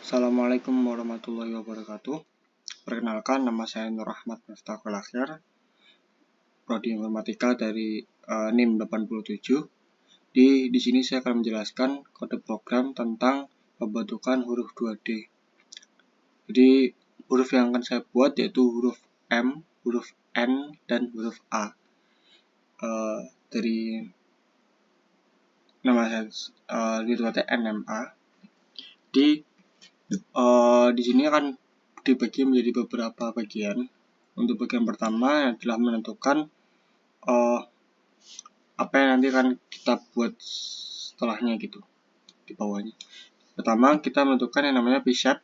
Assalamualaikum warahmatullahi wabarakatuh. Perkenalkan, nama saya Nur Ahmad Miftahul Akhir, Prodi Informatika dari NIM 87. Di sini saya akan menjelaskan kode program tentang pembentukan huruf 2D. Jadi huruf yang akan saya buat yaitu huruf M, huruf N, dan huruf A. Dari nama saya ditulisnya NMA. Di sini akan dibagi menjadi beberapa bagian. Untuk bagian pertama adalah menentukan apa yang nanti akan kita buat setelahnya gitu di bawahnya. Pertama kita menentukan yang namanya P-shape,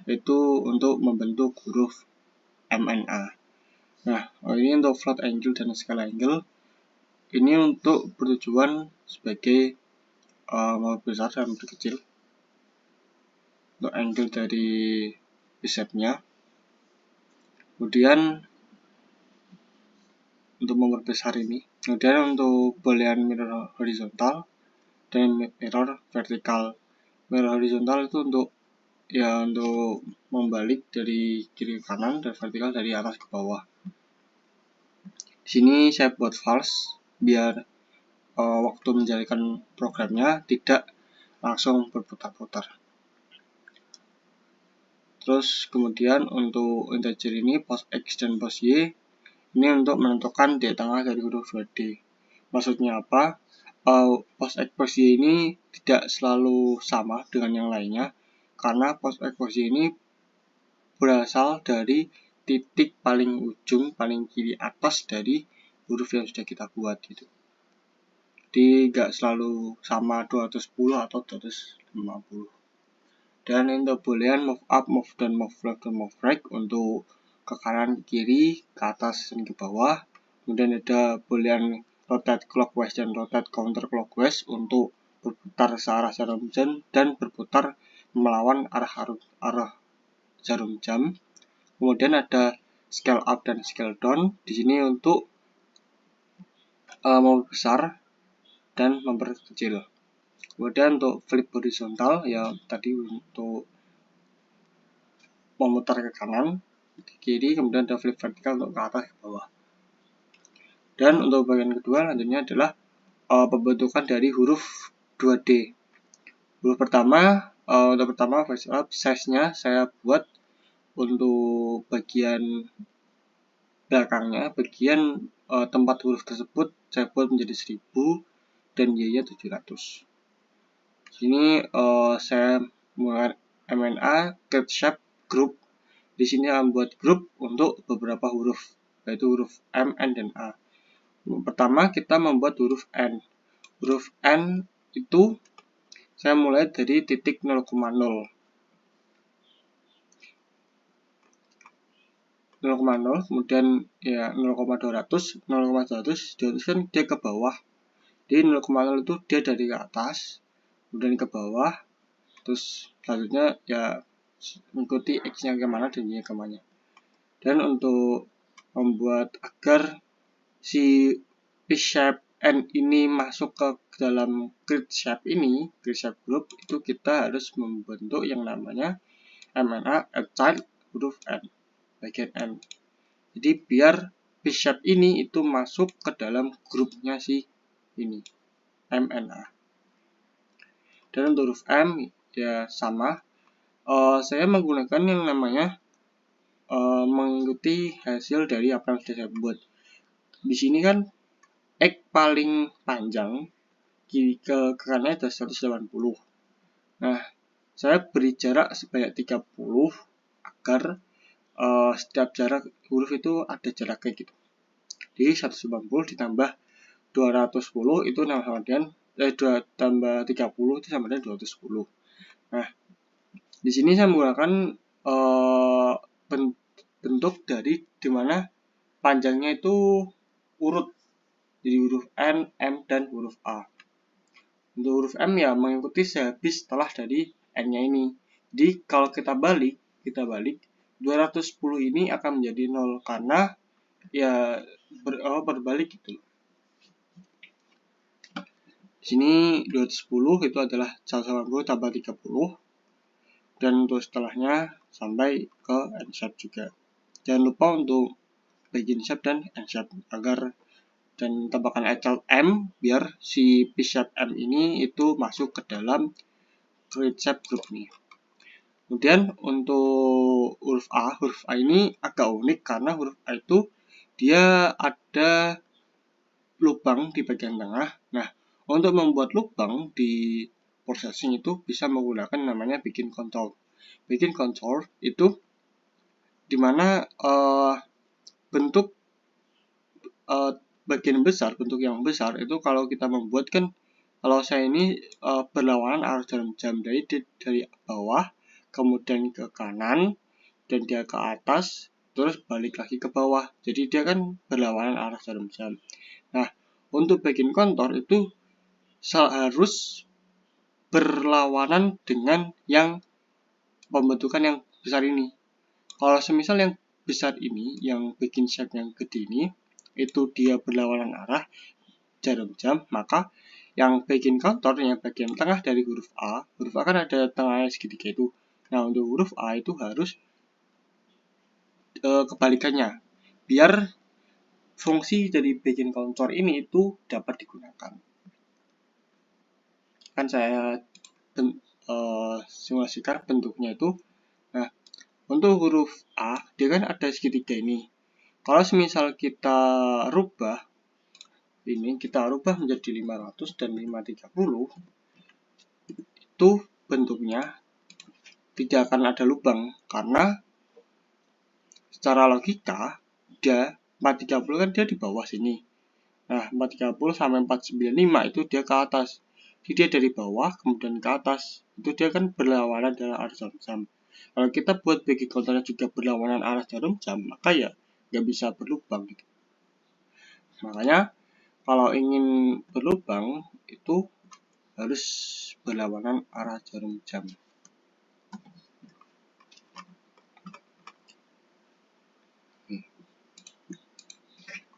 yaitu untuk membentuk huruf MNA. Nah, ini untuk float angle dan scale angle. Ini untuk bertujuan sebagai membesar dan berkecil untuk angle dari P-shape-nya. Kemudian untuk memperbesar ini. Kemudian untuk boolean mirror horizontal dan mirror vertikal. Mirror horizontal itu untuk membalik dari kiri ke kanan dan vertikal dari atas ke bawah. Di sini saya buat false biar waktu menjalankan programnya tidak langsung berputar-putar. Terus kemudian untuk integer ini pos X dan pos Y ini untuk menentukan di tengah dari huruf 2D. Maksudnya apa? Pos X pos Y ini tidak selalu sama dengan yang lainnya, karena pos X pos Y ini berasal dari titik paling ujung, paling kiri atas dari huruf yang sudah kita buat gitu. Jadi nggak selalu sama 210 atau 250. Dan untuk boolean move up, move down, move left, dan move right untuk ke kanan, ke kiri, ke atas, dan ke bawah. Kemudian ada boolean rotate clockwise dan rotate counterclockwise untuk berputar searah jarum jam dan berputar melawan arah jarum jam. Kemudian ada scale up dan scale down. Di sini untuk membesar dan memperkecil. Kemudian untuk flip horizontal ya tadi untuk memutar ke kanan, ke kiri, kemudian ada flip vertikal untuk ke atas ke bawah. Dan untuk bagian kedua lanjutnya adalah pembentukan dari huruf 2D. Huruf pertama, untuk pertama size-nya saya buat untuk bagian belakangnya, bagian tempat huruf tersebut saya buat menjadi 1000 dan Y-nya 700. Sini saya mulai MNA create shape group. Di sini akan buat grup untuk beberapa huruf, yaitu huruf M, N, dan A. Pertama kita membuat huruf N. Huruf N itu saya mulai dari titik 0,0. 0,0, kemudian ya 0,200, 0,200 kan dia ke bawah. Di 0,0 itu dia dari ke atas, kemudian ke bawah, terus selanjutnya ya mengikuti X-nya kemana dan Y-nya kemana. Dan untuk membuat agar si P-shape N ini masuk ke dalam create shape ini, create shape group, itu kita harus membentuk yang namanya MNA child huruf N, bagian N. Jadi biar P-shape ini itu masuk ke dalam grupnya si ini, MNA. Dan untuk huruf M ya sama, saya menggunakan yang namanya mengikuti hasil dari apa yang sudah saya buat. Di sini kan X paling panjang kiri ke kanannya ada 180. Nah, saya beri jarak sebanyak 30 agar setiap jarak huruf itu ada jaraknya gitu. Jadi 180 ditambah 210 itu sama dengan 2 tambah 30 itu sama dengan 210. Nah, di sini saya menggunakan bentuk dari dimana panjangnya itu urut, jadi huruf N, M, dan huruf A. Untuk huruf M ya mengikuti sehabis setelah dari N-nya ini. Jadi kalau kita balik 210 ini akan menjadi 0 karena ya berbalik gitu. Di sini 210 itu adalah 180 tambah 30. dan untuk setelahnya sampai ke end shape juga. Jangan lupa untuk begin shape dan end shape agar dan tambahkan etal M biar si P shape M ini itu masuk ke dalam create shape group nih. Kemudian untuk huruf A ini agak unik karena huruf A itu dia ada lubang di bagian tengah. Nah, untuk membuat lubang di processing itu bisa menggunakan namanya bikin contour. Bikin contour itu dimana bentuk bagian besar, bentuk yang besar itu kalau kita membuat kan, kalau saya ini berlawanan arah jarum jam dari bawah kemudian ke kanan dan dia ke atas terus balik lagi ke bawah, jadi dia kan berlawanan arah jarum jam. Nah, untuk bikin kontur itu harus berlawanan dengan yang pembentukan yang besar ini. Kalau semisal yang besar ini, yang bikin shape yang gede ini, itu dia berlawanan arah jarum jam, maka yang bikin kontur yang bagian tengah dari huruf A kan ada tengahnya segitiga itu. Nah, untuk huruf A itu harus kebalikannya, biar fungsi dari bikin kontur ini itu dapat digunakan. Kan saya simulasikan bentuknya itu. Nah, untuk huruf A dia kan ada segitiga ini. Kalau semisal kita rubah ini, kita rubah menjadi 500 dan 530, itu bentuknya tidak akan ada lubang karena secara logika dia 430 kan dia di bawah sini. Nah, 430 sampai 495 itu dia ke atas. Jadi dia dari bawah kemudian ke atas. Itu dia kan berlawanan dengan arah jarum jam. Kalau kita buat bagi konturnya juga berlawanan arah jarum jam, maka ya nggak bisa berlubang gitu. Makanya kalau ingin berlubang itu harus berlawanan arah jarum jam.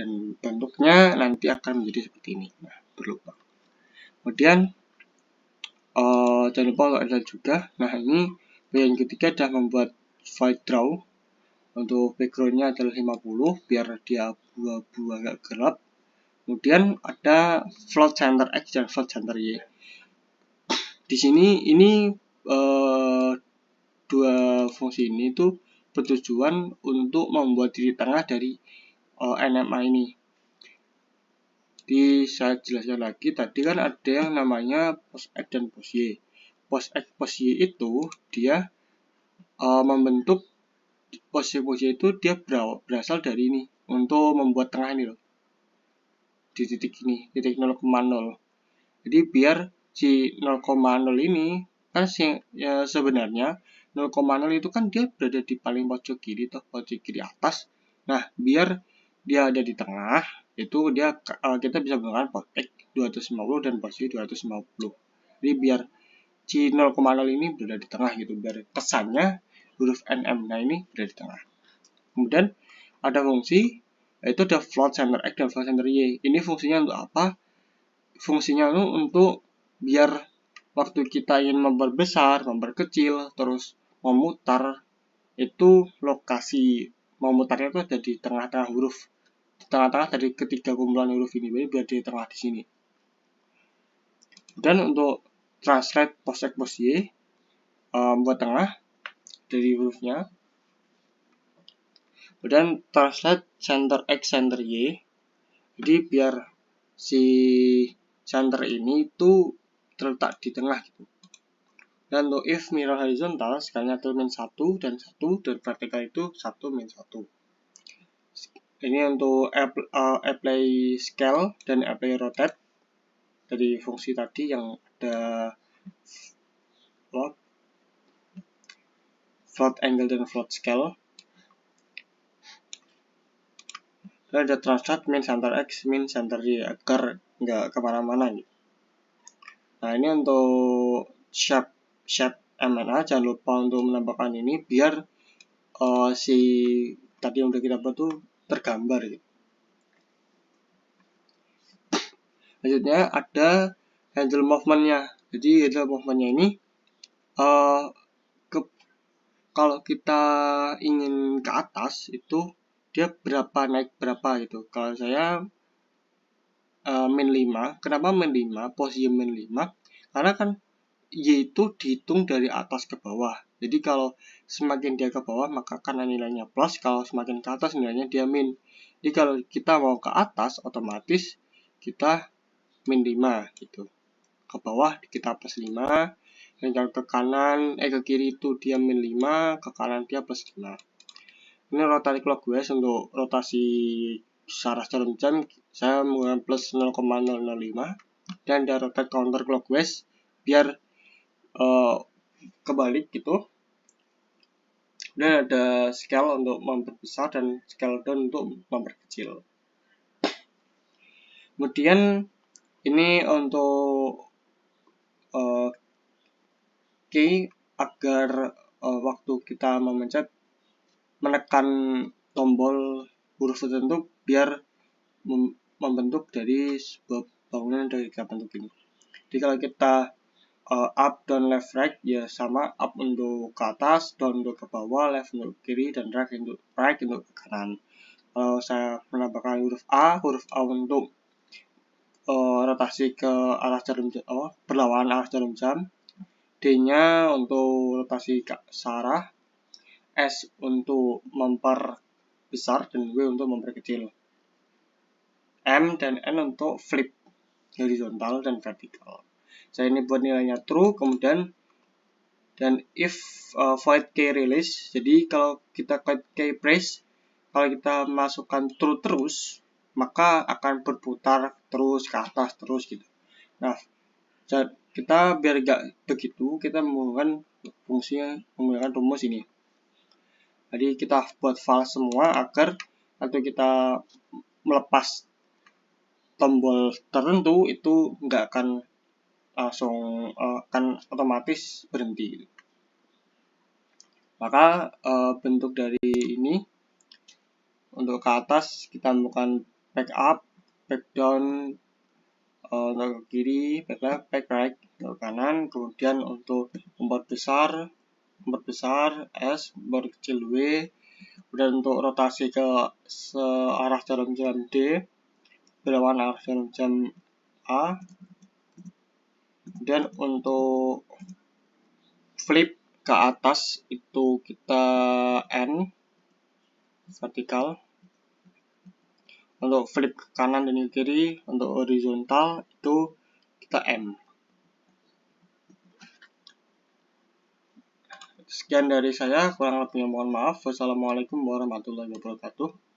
Dan bentuknya nanti akan menjadi seperti ini. Nah, berlubang. Kemudian jangan lupa untuk ada juga. Nah, ini yang ketiga adalah membuat void draw. Untuk backgroundnya adalah 50 biar dia abu-abu agak gelap. Kemudian ada float center X dan float center Y. Di sini ini dua fungsi ini itu bertujuan untuk membuat titik tengah dari NMA ini. Jadi saya jelaskan lagi, tadi kan ada yang namanya post X dan post Y. Post X post Y itu dia membentuk post Y itu dia berasal dari ini untuk membuat tengah ini loh, di titik ini, titik 0,0. Jadi biar si 0,0 ini kan ya sebenarnya 0,0 itu kan dia berada di paling pojok kiri atau pojok kiri atas. Nah, biar dia ada di tengah, itu dia kita bisa menggunakan post X 250 dan post Y 250. Jadi biar si 0,0 ini berada di tengah gitu, biar kesannya huruf NM nah ini berada di tengah. Kemudian ada fungsi yaitu ada float center X dan float center Y. Ini fungsinya untuk apa? Fungsinya itu untuk biar waktu kita ingin memperbesar, memperkecil, terus memutar, itu lokasi memutarnya itu ada di tengah-tengah huruf, di tengah-tengah dari ketiga kumpulan huruf ini, jadi biar di tengah di sini. Dan untuk translate post X post Y buat tengah dari hurufnya. Kemudian translate center X center Y, jadi biar si center ini itu terletak di tengah gitu. Dan untuk if mirror horizontal skalanya itu min 1 dan 1 dan vertikal itu 1 min 1. Ini untuk apply scale dan apply rotate dari fungsi tadi yang ada float angle dan float scale. Dan ada translate min center X min center Y agar nggak kemana-mana gitu. Nah, ini untuk shape MNA, jangan lupa untuk menambahkan ini biar si tadi yang udah kita buat tuh tergambar gitu. Selanjutnya ada handle movement-nya. Jadi handle movement-nya ini kalau kita ingin ke atas itu dia berapa naik berapa gitu. Kalau saya min 5. Kenapa min 5? Posisi min 5 karena kan Y itu dihitung dari atas ke bawah. Jadi kalau semakin dia ke bawah maka karena nilainya plus, kalau semakin ke atas nilainya dia min. Jadi kalau kita mau ke atas otomatis kita min 5 gitu. Ke bawah kita plus 5, dan kalau ke kanan ke kiri itu dia min 5, ke kanan dia plus 5. Ini rotasi clockwise. Untuk rotasi searah jarum jam saya menggunakan plus 0,005, dan dari rotate counter clockwise biar kebalik gitu. Dan ada scale untuk memperbesar dan scale down untuk memperkecil. Kemudian ini untuk key agar waktu kita memencet menekan tombol huruf tertentu biar membentuk dari sebuah bangunan dari tiga bentuk ini. Jadi kalau kita up, down, left, right ya sama, up untuk ke atas, down untuk ke bawah, left untuk ke kiri, dan right untuk ke kanan. Kalau saya menambahkan huruf A untuk rotasi ke arah jarum jam, berlawanan arah jarum jam, D-nya untuk rotasi ke searah, S untuk memperbesar, dan W untuk memperkecil. M dan N untuk flip, horizontal dan vertikal. Saya ini buat nilainya true, kemudian dan if void key release. Jadi kalau kita key press, kalau kita masukkan true terus, maka akan berputar terus ke atas terus gitu. Nah, kita biar gak begitu, kita menggunakan rumus ini. Jadi kita buat false semua agar atau kita melepas tombol tertentu itu nggak akan langsung akan otomatis berhenti. Maka bentuk dari ini untuk ke atas kita melakukan back up, back down, untuk ke kiri, back left, back right, ke kanan. Kemudian untuk memperbesar S, memperkecil W. Kemudian untuk rotasi ke searah jarum jam D, berlawanan arah jarum jam A. Dan untuk flip ke atas itu kita N, vertikal. Untuk flip ke kanan dan ke kiri, untuk horizontal itu kita M. Sekian dari saya, kurang lebihnya mohon maaf. Wassalamualaikum warahmatullahi wabarakatuh.